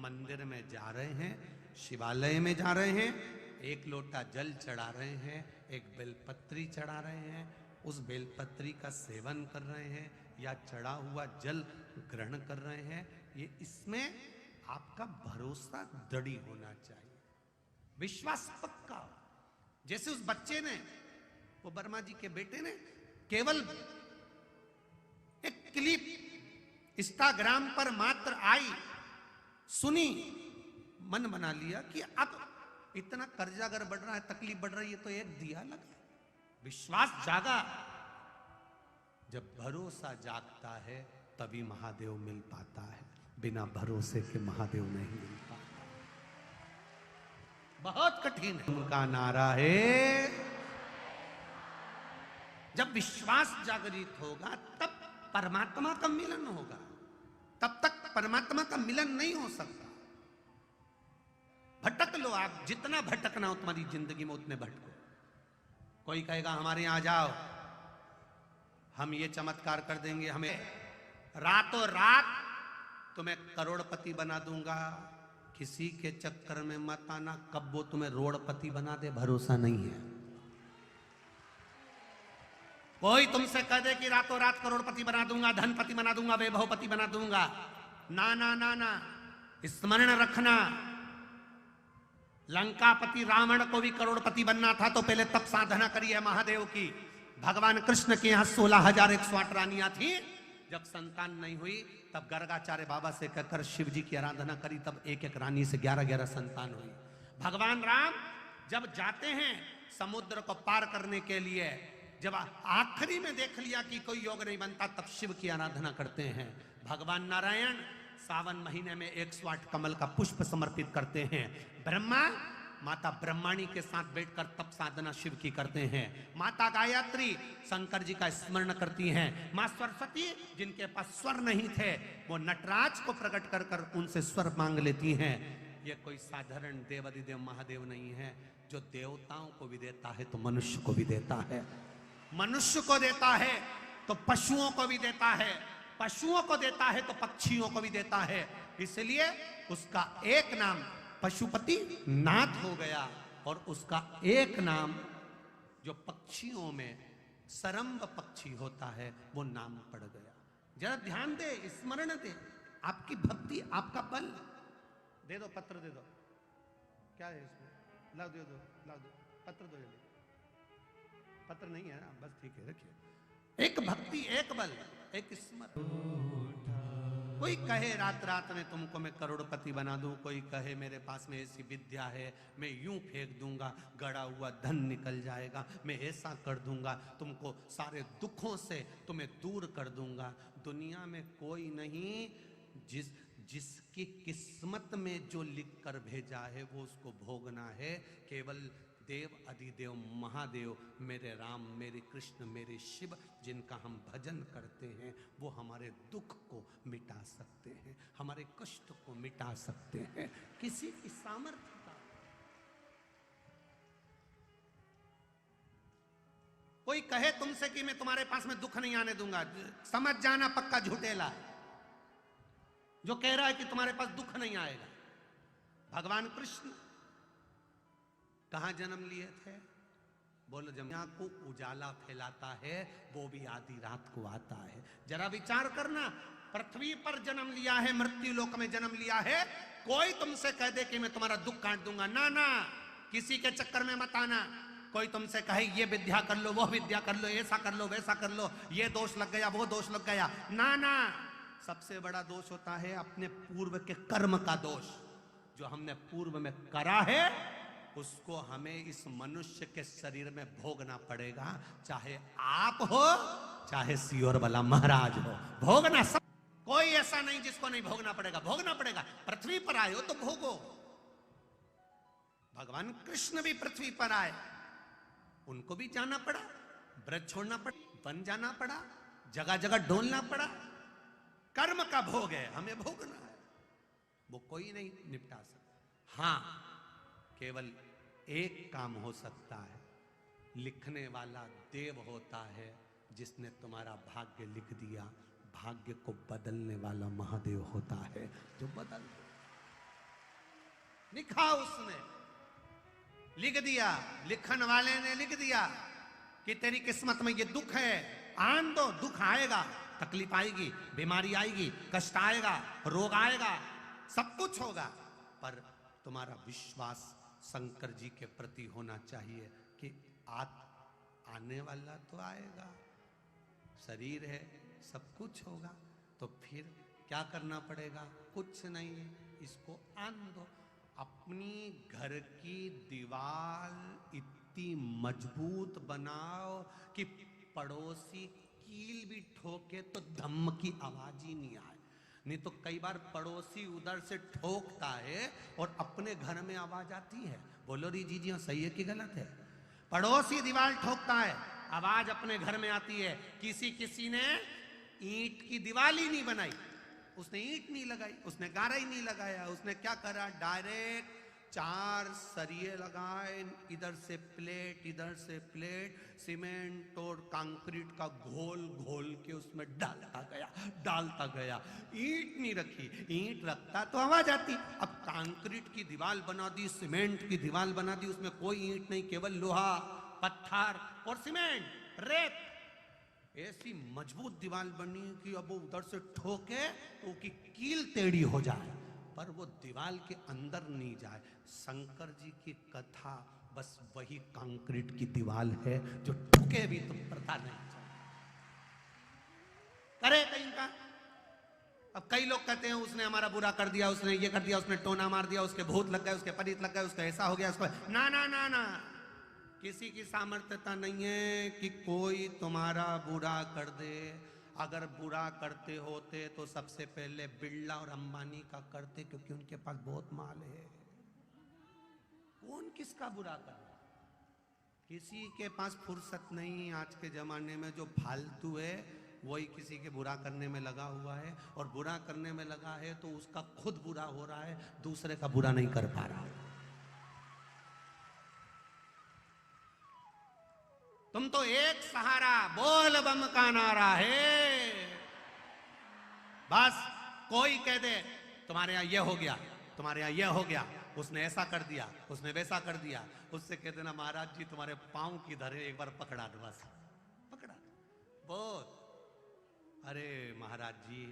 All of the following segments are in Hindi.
मंदिर में जा रहे हैं, शिवालय में जा रहे हैं, एक लोटा जल चढ़ा रहे हैं, एक बेलपत्री चढ़ा रहे हैं, उस बेलपत्री का सेवन कर रहे हैं या चढ़ा हुआ जल ग्रहण कर रहे हैं, ये इसमें आपका भरोसा दृढ़ होना चाहिए, विश्वास पक्का। जैसे उस बच्चे ने, वो वर्मा जी के बेटे ने केवल एक क्लिप इंस्टाग्राम पर मात्र आई, सुनी, मन बना लिया कि अब इतना कर्जा अगर बढ़ रहा है, तकलीफ बढ़ रही है, तो एक दिया लगा, विश्वास जागा। जब भरोसा जागता है तभी महादेव मिल पाता है, बिना भरोसे के महादेव नहीं मिल पाता, बहुत कठिन है। उनका नारा है, जब विश्वास जागृत होगा तब परमात्मा का मिलन होगा, तब तक परमात्मा का मिलन नहीं हो सकता। भटक लो आप, जितना भटकना हो तुम्हारी जिंदगी में उतने भटको। कोई कहेगा हमारे यहां जाओ, हम ये चमत्कार कर देंगे, हमें रातों रात तुम्हें करोड़पति बना दूंगा। किसी के चक्कर में मत आना, कब वो तुम्हें रोड़पति बना दे भरोसा नहीं है। कोई तुमसे कह दे कि रातों रात करोड़पति बना दूंगा, धनपति बना दूंगा, वैभवपति बना दूंगा, ना ना ना ना, स्मरण रखना, लंकापति रावण को भी करोड़पति बनना था तो पहले तप साधना करी है महादेव की। भगवान कृष्ण के यहाँ 16,108 रानियां थी, जब संतान नहीं हुई तब गर्गाचार्य बाबा से कहकर शिव जी की आराधना करी, तब एक एक रानी से 11-11 संतान हुई। भगवान राम जब जाते हैं समुद्र को पार करने के लिए, जब आखिरी में देख लिया कि कोई योग नहीं बनता, तब शिव की आराधना करते हैं। भगवान नारायण सावन महीने में 108 कमल का पुष्प समर्पित करते हैं। ब्रह्मा माता ब्रह्माणी के साथ बैठकर तप साधना शिव की करते हैं। माता गायत्री शंकर जी का स्मरण करती हैं। मां सरस्वती जिनके पास स्वर नहीं थे, वो नटराज को प्रकट कर कर उनसे स्वर मांग लेती हैं। ये कोई साधारण देवाधिदेव महादेव नहीं है, जो देवताओं को भी देता है तो मनुष्य को भी देता है, मनुष्य को देता है तो पशुओं को भी देता है, पशुओं को देता है तो पक्षियों को भी देता है। इसलिए उसका एक नाम पशुपति नाथ हो गया और उसका एक नाम जो पक्षियों में सरंब पक्षी होता है वो नाम पड़ गया। जरा ध्यान दे, स्मरण दे, आपकी भक्ति, आपका बल। दे दो पत्र, दे दो, क्या है इसमें, लाओ दे दो, लाओ दो पत्र, दो जल्दी। पत्र नहीं है ना, बस ठीक है, रखिए। एक भक्ति, एक बल, एक स्मरण। कोई कहे रात रात में तुमको मैं करोड़पति बना दूं, कोई कहे मेरे पास में ऐसी विद्या है मैं यूं फेंक दूंगा गड़ा हुआ धन निकल जाएगा, मैं ऐसा कर दूंगा तुमको सारे दुखों से तुम्हें दूर कर दूंगा। दुनिया में कोई नहीं जिसकी किस्मत में जो लिख कर भेजा है वो उसको भोगना है। केवल देव अधिदेव महादेव, मेरे राम, मेरे कृष्ण, मेरे शिव, जिनका हम भजन करते हैं, वो हमारे दुख को मिटा सकते हैं, हमारे कष्ट को मिटा सकते हैं। किसी की सामर्थ्य का, कोई कहे तुमसे कि मैं तुम्हारे पास में दुख नहीं आने दूंगा, समझ जाना पक्का झूठेला। जो कह रहा है कि तुम्हारे पास दुख नहीं आएगा, भगवान कृष्ण कहां जन्म लिए थे? बोलो, जमुना को उजाला फैलाता है वो भी आधी रात को आता है। जरा विचार करना, पृथ्वी पर जन्म लिया है, मृत्यु लोक में जन्म लिया है, कोई तुमसे कह दे कि मैं तुम्हारा दुख काट दूंगा, ना ना, किसी के चक्कर में मत आना। कोई तुमसे कहे ये विद्या कर लो, वो विद्या कर लो, ऐसा कर लो, वैसा कर लो, ये दोष लग गया, वो दोष लग गया, ना ना। सबसे बड़ा दोष होता है अपने पूर्व के कर्म का दोष। जो हमने पूर्व में करा है उसको हमें इस मनुष्य के शरीर में भोगना पड़ेगा, चाहे आप हो चाहे सियोर वाला महाराज हो, भोगना सब। कोई ऐसा नहीं जिसको नहीं भोगना पड़ेगा, भोगना पड़ेगा। पृथ्वी पर आए हो तो भोगो। भगवान कृष्ण भी पृथ्वी पर आए, उनको भी जाना पड़ा, ब्रज छोड़ना पड़ा, वन जाना पड़ा, जगह जगह डोलना पड़ा। कर्म का भोग है, हमें भोगना है, वो कोई नहीं निपटा सकता। हाँ, केवल एक काम हो सकता है, लिखने वाला देव होता है जिसने तुम्हारा भाग्य लिख दिया। भाग्य को बदलने वाला महादेव होता है जो बदल। लिखा उसने, लिख दिया, लिखन वाले ने लिख दिया कि तेरी किस्मत में ये दुख है, आन दो, दुख आएगा, तकलीफ आएगी, बीमारी आएगी, कष्ट आएगा, रोग आएगा, सब कुछ होगा, पर तुम्हारा विश्वास शंकर जी के प्रति होना चाहिए कि आने वाला तो आएगा, शरीर है, सब कुछ होगा, तो फिर क्या करना पड़ेगा? कुछ नहीं, इसको आन दो। अपनी घर की दीवार इतनी मजबूत बनाओ कि पड़ोसी कील भी ठोके तो धम्म की आवाज ही नहीं आए। नहीं तो कई बार पड़ोसी उधर से ठोकता है और अपने घर में आवाज आती है। बोलो री जी सही है कि गलत है? पड़ोसी दीवार ठोकता है, आवाज अपने घर में आती है। किसी ने ईंट की दीवार ही नहीं बनाई, उसने ईंट नहीं लगाई, उसने गारा ही नहीं लगाया, उसने क्या करा? डायरेक्ट 4 सरिये लगाए, इधर से प्लेट, सीमेंट और कंक्रीट का घोल घोल के उसमें डालता गया। ईंट नहीं रखी, ईंट रखता तो आवाज आती। अब कंक्रीट की दीवार बना दी, सीमेंट की दीवार बना दी, उसमें कोई ईंट नहीं, केवल लोहा, पत्थर और सीमेंट, रेत। ऐसी मजबूत दीवार बनी कि अब वो उधर से ठोके तो उसकी कील टेढ़ी हो जाए, पर वो दीवार के अंदर नहीं जाए। शंकर जी की कथा बस वही कंक्रीट की दीवार है जो ठुके भी तो पता नहीं चले। करे कहीं का। अब कई लोग कहते हैं उसने हमारा बुरा कर दिया, उसने ये कर दिया, उसने टोना मार दिया, उसके भूत लग गए, उसके परीत लग गए, उसका ऐसा हो गया, उसको ना ना ना ना। किसी की सामर्थ्यता नहीं है कि कोई तुम्हारा बुरा कर दे। अगर बुरा करते होते तो सबसे पहले बिरला और अंबानी का करते, क्योंकि उनके पास बहुत माल है। कौन किसका बुरा कर? किसी के पास फुर्सत नहीं। आज के जमाने में जो फालतू है वही किसी के बुरा करने में लगा हुआ है, और बुरा करने में लगा है तो उसका खुद बुरा हो रहा है, दूसरे का बुरा नहीं कर पा रहा। तुम तो एक सहारा बोल बम का नारा है। बस कोई कह दे तुम्हारे यहां ये हो गया, तुम्हारे यहां ये हो गया, उसने ऐसा कर दिया, उसने वैसा कर दिया, उससे कह देना महाराज जी तुम्हारे पांव की धरे एक बार पकड़ा दो, बस पकड़ा बहुत। अरे महाराज जी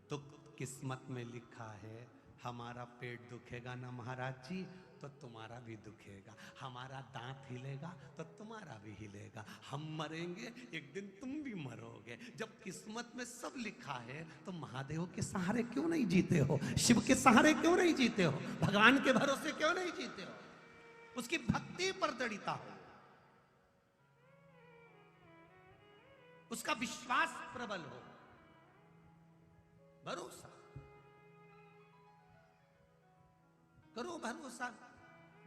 दुख किस्मत में लिखा है, हमारा पेट दुखेगा ना महाराज जी तो तुम्हारा भी दुखेगा, हमारा दांत हिलेगा तो तुम्हारा भी हिलेगा, हम मरेंगे एक दिन तुम भी मरोगे। जब किस्मत में सब लिखा है तो महादेव के सहारे क्यों नहीं जीते हो? शिव के सहारे क्यों नहीं जीते हो? भगवान के भरोसे क्यों नहीं जीते हो? उसकी भक्ति पर दृढ़ता हो, उसका विश्वास प्रबल हो, भरोसा करो, भरोसा।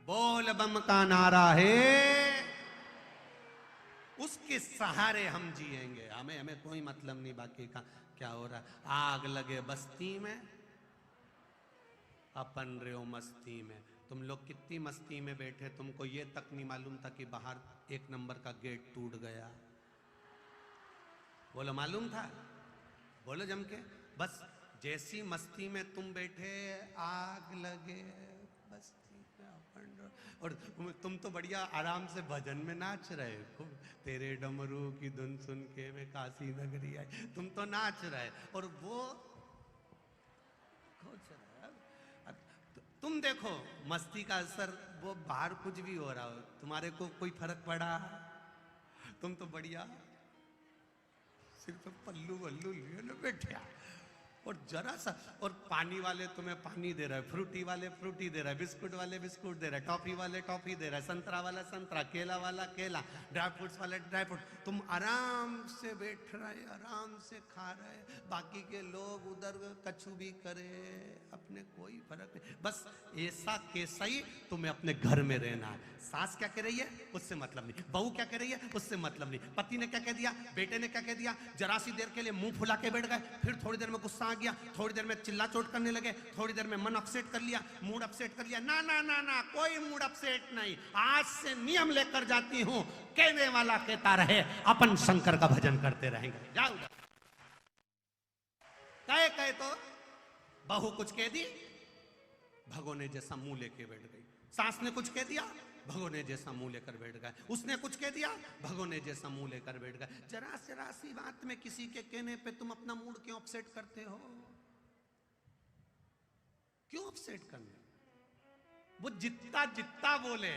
बोल बम का नारा है, उसके सहारे हम जिएंगे। हमें कोई मतलब नहीं बाकी का क्या हो रहा है। आग लगे बस्ती में, अपन रहो मस्ती में। तुम लोग कितनी मस्ती में बैठे, तुमको ये तक नहीं मालूम था कि बाहर 1 नंबर का गेट टूट गया। बोलो मालूम था? बोलो जम के। बस जैसी मस्ती में तुम बैठे, आग लगे बस्ती में अपन, और तुम तो बढ़िया आराम से भजन में नाच रहे हो। तेरे डमरू की धुन सुन के मैं काशी नगरी आई, तुम तो नाच रहे, और वो खोज रहा। तुम देखो मस्ती का असर, वो बाहर कुछ भी हो रहा हो, तुम्हारे को कोई फर्क पड़ा? तुम तो बढ़िया सिर्फ पल्लू वल्लू लिए ना बैठे, और जरा सा, और पानी वाले तुम्हें पानी दे रहा है, फ्रूटी वाले फ्रूटी दे रहा है, बिस्कुट वाले बिस्कुट दे रहा है, टॉफी वाले टॉफी दे रहा है, संतरा वाला संतरा, केला वाला केला, ड्राई फ्रूट्स वाले ड्राई फ्रूट। तुम आराम से बैठ रहे, आराम से खा रहे, बाकी के लोग उधर कछु भी करे, अपने कोई फर्क नहीं। बस ऐसा कैसा ही तुम्हें अपने घर में रहना है। सास क्या कह रही है उससे मतलब नहीं, बहू क्या कह रही है उससे मतलब नहीं, पति ने क्या कह दिया, बेटे ने क्या कह दिया, जरा सी देर के लिए मुंह फुला के बैठ गए, फिर थोड़ी देर में गुस्सा आ गया, थोड़ी देर में चिल्ला चोट करने लगे, थोड़ी देर में मन अपसेट कर लिया, मूड अपसेट कर लिया। ना ना ना ना, कोई मूड अपसेट नहीं। आज से नियम लेकर जाती हूं, कहने वाला कहता रहे, अपन शंकर का भजन करते रहेंगे। जाओ कहे तो बहू कुछ कह दी, भगोने जैसा मुंह लेके बैठ गई। सास ने कुछ कह दिया, भगोने जैसा मुंह लेकर बैठ गए। उसने कुछ कह दिया, भगोने जैसा मुंह लेकर बैठ गए। जरा जरा सी बात में किसी के कहने पे तुम अपना मूड क्यों अपसेट करते हो? क्यों अपसेट करना? वो जितना जितना बोले,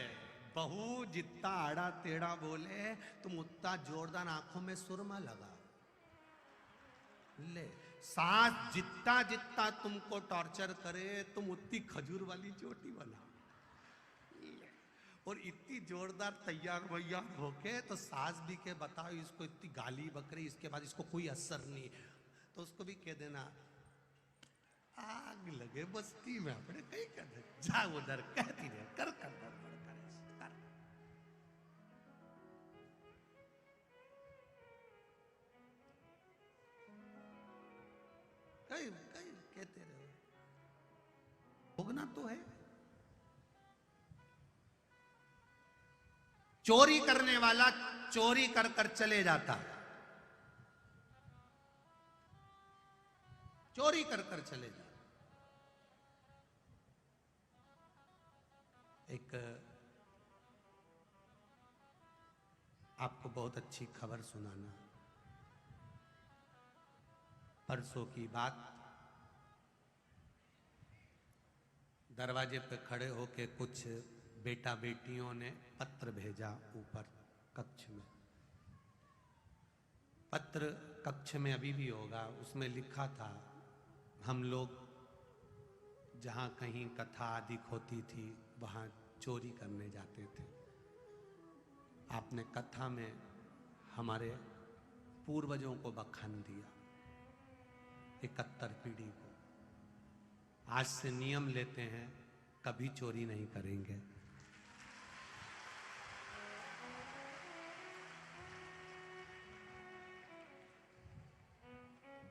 बहू जितना आड़ा टेढ़ा बोले, तुम उतना जोरदार आंखों में सुरमा लगा ले। सास जितना जितना तुमको टॉर्चर करे, तुम उतनी खजूर वाली चोटी बना। और इतनी जोरदार तैयार वैयार होके तो सास भी के बताओ इसको इतनी गाली बकरी, इसके बाद इसको कोई असर नहीं, तो उसको भी कह देना आग लगे बस्ती में अपने कहीं कर दे, जा उधर कहती रहे, कर कर कर कर कर, कहीं कहीं कहते रहो, भोगना तो है। चोरी करने वाला चोरी कर कर चले जाता, चोरी कर कर चले जाता। एक आपको बहुत अच्छी खबर सुनाना। परसों की बात, दरवाजे पे खड़े होके कुछ बेटा बेटियों ने पत्र भेजा ऊपर कक्ष में। पत्र कक्ष में अभी भी होगा, उसमें लिखा था हम लोग जहाँ कहीं कथा आदि होती थी वहाँ चोरी करने जाते थे। आपने कथा में हमारे पूर्वजों को बखान दिया, 71 पीढ़ी को। आज से नियम लेते हैं, कभी चोरी नहीं करेंगे।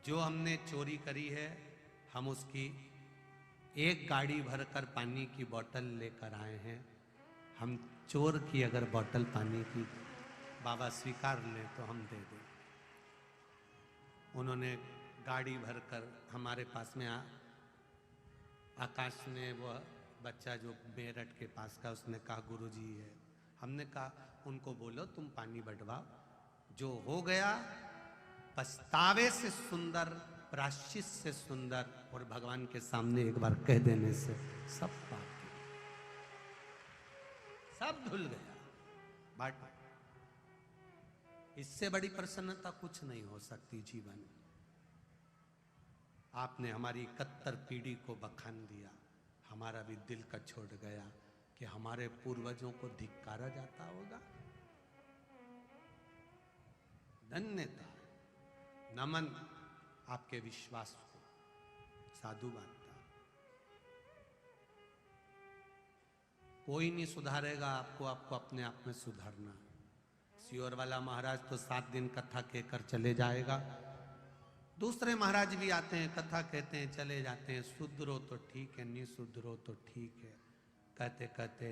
जो हमने चोरी करी है, हम उसकी एक गाड़ी भरकर पानी की बोतल लेकर आए हैं। हम चोर की अगर बोतल पानी की बाबा स्वीकार लें तो हम दे दें। उन्होंने गाड़ी भरकर हमारे पास में आकाश ने, वह बच्चा जो मेरठ के पास का, उसने कहा गुरुजी है। हमने कहा उनको बोलो तुम पानी बंटवाओ, जो हो गया पछतावे से सुंदर, प्रायश्चित से सुंदर, और भगवान के सामने एक बार कह देने से सब पाप सब धुल गया। बट इससे बड़ी प्रसन्नता कुछ नहीं हो सकती जीवन में। आपने हमारी 71 पीढ़ी को बखान दिया, हमारा भी दिल का छोड़ गया कि हमारे पूर्वजों को धिक्कारा जाता होगा। धन्यता, नमन आपके विश्वास को, साधुवाद। कोई नहीं सुधारेगा आपको, आपको अपने आप में सुधारना। सियोर वाला महाराज तो 7 दिन कथा कहकर चले जाएगा। दूसरे महाराज भी आते हैं, कथा कहते हैं, चले जाते हैं। सुधरो तो ठीक है, नहीं सुधरो तो ठीक है, कहते कहते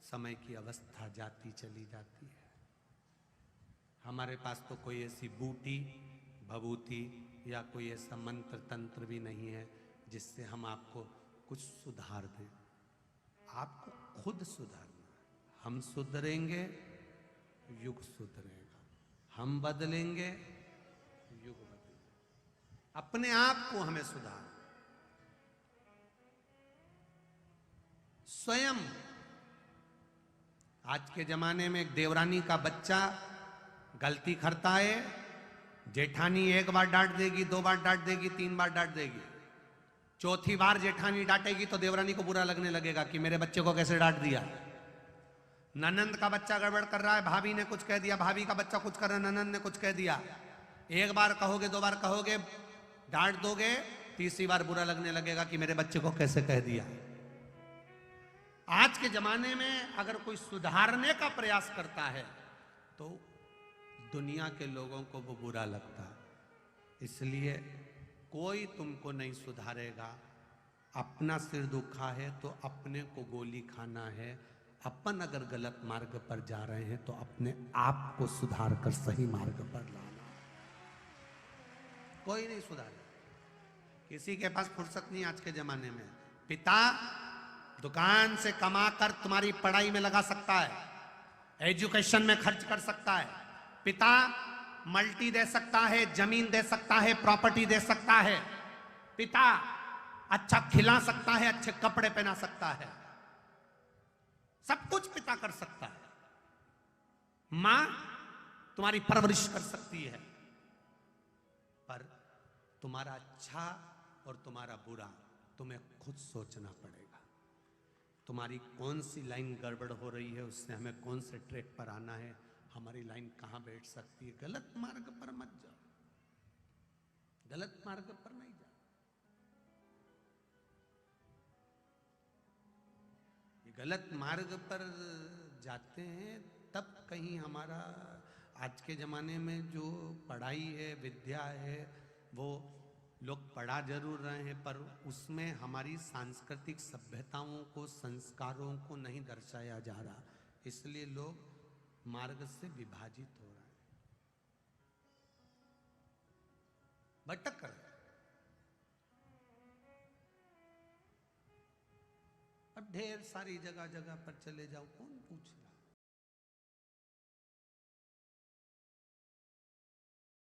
समय की अवस्था जाती चली जाती है। हमारे पास तो कोई ऐसी बूटी भभूति या कोई ऐसा मंत्र तंत्र भी नहीं है जिससे हम आपको कुछ सुधार दें। आपको खुद सुधारना। हम सुधरेंगे, युग सुधरेगा। हम बदलेंगे, युग बदलेगा। अपने आप को हमें सुधार, स्वयं। आज के जमाने में एक देवरानी का बच्चा गलती करता है, जेठानी एक बार डांट देगी, 2 बार डांट देगी, 3 बार डांट देगी। चौथी बार जेठानी डांटेगी तो देवरानी को बुरा लगने लगेगा कि मेरे बच्चे को कैसे डांट दिया। ननंद का बच्चा गड़बड़ कर रहा है, भाभी ने कुछ कह दिया, भाभी का बच्चा कुछ कर रहा है, ननंद ने कुछ कह दिया। एक बार कहोगे, 2 बार कहोगे, डांट दोगे, तीसरी बार बुरा लगने लगेगा कि मेरे बच्चे को कैसे कह दिया। आज के जमाने में अगर कोई सुधारने का प्रयास करता है तो दुनिया के लोगों को वो बुरा लगता है। इसलिए कोई तुमको नहीं सुधारेगा। अपना सिर दुखा है तो अपने को गोली खाना है। अपन अगर गलत मार्ग पर जा रहे हैं तो अपने आप को सुधार कर सही मार्ग पर लाना। कोई नहीं सुधारेगा, किसी के पास फुर्सत नहीं आज के जमाने में। पिता दुकान से कमाकर तुम्हारी पढ़ाई में लगा सकता है, एजुकेशन में खर्च कर सकता है। पिता मल्टी दे सकता है, जमीन दे सकता है, प्रॉपर्टी दे सकता है। पिता अच्छा खिला सकता है, अच्छे कपड़े पहना सकता है, सब कुछ पिता कर सकता है। मां तुम्हारी परवरिश कर सकती है, पर तुम्हारा अच्छा और तुम्हारा बुरा तुम्हें खुद सोचना पड़ेगा। तुम्हारी कौन सी लाइन गड़बड़ हो रही है, उससे हमें कौन से ट्रैक पर आना है, हमारी लाइन कहां बैठ सकती है। गलत मार्ग पर मत जाओ, गलत मार्ग पर नहीं जाओ। ये गलत मार्ग पर जाते हैं तब कहीं हमारा, आज के जमाने में जो पढ़ाई है, विद्या है, वो लोग पढ़ा जरूर रहे हैं, पर उसमें हमारी सांस्कृतिक सभ्यताओं को, संस्कारों को नहीं दर्शाया जा रहा, इसलिए लोग मार्ग से विभाजित हो रहे हैं, भटक कर। अब ढेर सारी जगह जगह पर चले जाओ, कौन पूछ रहा।